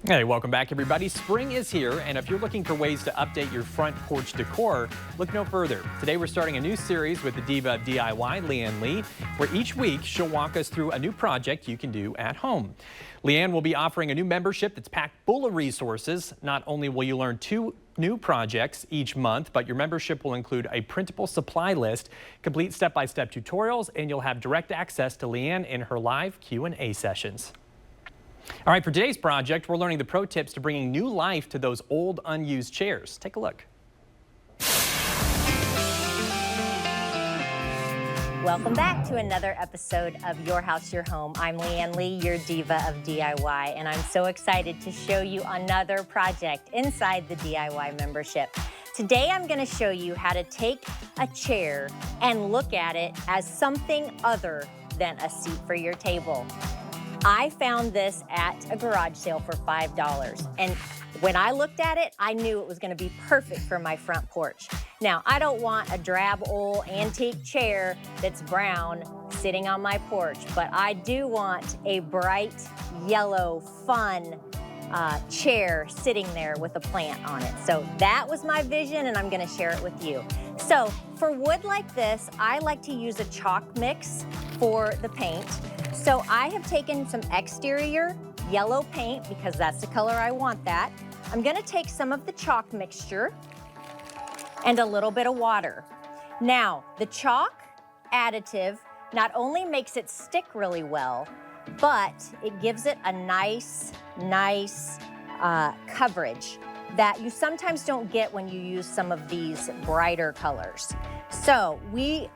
Hey, welcome back everybody. Spring is here, and if you're looking for ways to update your front porch decor, look no further. Today we're starting a new series with the diva of DIY, Leanne Lee, where each week she'll walk us through a new project you can do at home. Leanne will be offering a new membership that's packed full of resources. Not only will you learn 2 new projects each month, but your membership will include a printable supply list, complete step-by-step tutorials, and you'll have direct access to Leanne in her live Q&A sessions. All right, for today's project, we're learning the pro tips to bringing new life to those old, unused chairs. Take a look. Welcome back to another episode of Your House, Your Home. I'm Leanne Lee, your diva of DIY, and I'm so excited to show you another project inside the DIY membership. Today, I'm going to show you how to take a chair and look at it as something other than a seat for your table. I found this at a garage sale for $5, and when I looked at it, I knew it was going to be perfect for my front porch. Now, I don't want a drab old antique chair that's brown sitting on my porch, but I do want a bright yellow, fun chair sitting there with a plant on it. So that was my vision, and I'm going to share it with you. So for wood like this, I like to use a chalk mix for the paint. So I have taken some exterior yellow paint because that's the color I want that. I'm going to take some of the chalk mixture and a little bit of water. Now, the chalk additive not only makes it stick really well, but it gives it a nice coverage that you sometimes don't get when you use some of these brighter colors. So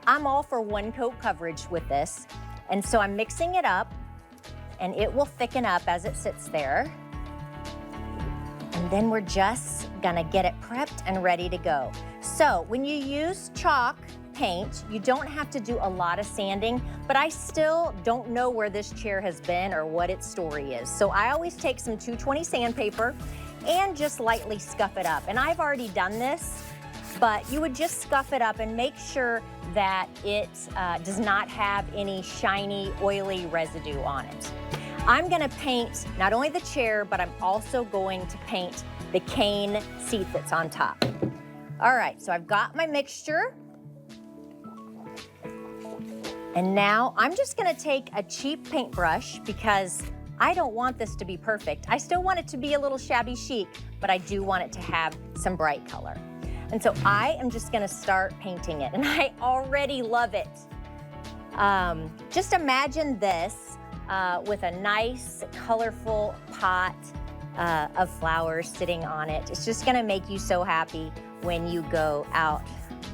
I'm all for 1 coat coverage with this. And so I'm mixing it up, and it will thicken up as it sits there. And then we're just gonna get it prepped and ready to go. So when you use chalk paint, you don't have to do a lot of sanding, but I still don't know where this chair has been or what its story is. So I always take some 220 sandpaper and just lightly scuff it up. And I've already done this, but you would just scuff it up and make sure that it does not have any shiny, oily residue on it. I'm gonna paint not only the chair, but I'm also going to paint the cane seat that's on top. All right, so I've got my mixture. And now I'm just gonna take a cheap paintbrush because I don't want this to be perfect. I still want it to be a little shabby chic, but I do want it to have some bright color. And so I am just gonna start painting it, and I already love it. Just imagine this with a nice, colorful pot of flowers sitting on it. It's just gonna make you so happy when you go out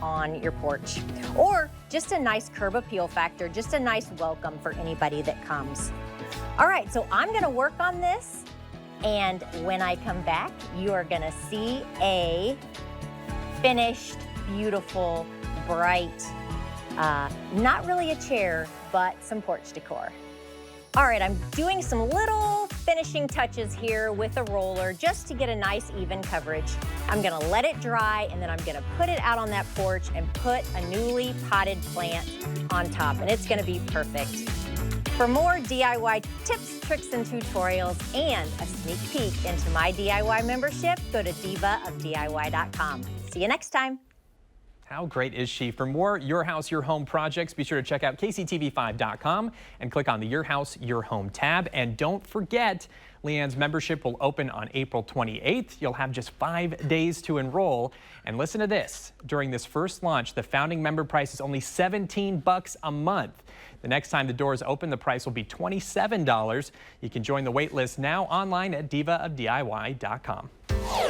on your porch. Or just a nice curb appeal factor, just a nice welcome for anybody that comes. All right, so I'm gonna work on this, and when I come back, you are gonna see a finished, beautiful, bright, not really a chair, but some porch decor. All right, I'm doing some little finishing touches here with a roller just to get a nice even coverage. I'm gonna let it dry, and then I'm gonna put it out on that porch and put a newly potted plant on top, and it's gonna be perfect. For more DIY tips, tricks, and tutorials, and a sneak peek into my DIY membership, go to divaofdiy.com. See you next time. How great is she? For more Your House, Your Home projects, be sure to check out kctv5.com and click on the Your House, Your Home tab. And don't forget, Leanne's membership will open on April 28th. You'll have just 5 days to enroll. And listen to this. During this first launch, the founding member price is only $17 a month. The next time the doors open, the price will be $27. You can join the wait list now online at divaofdiy.com.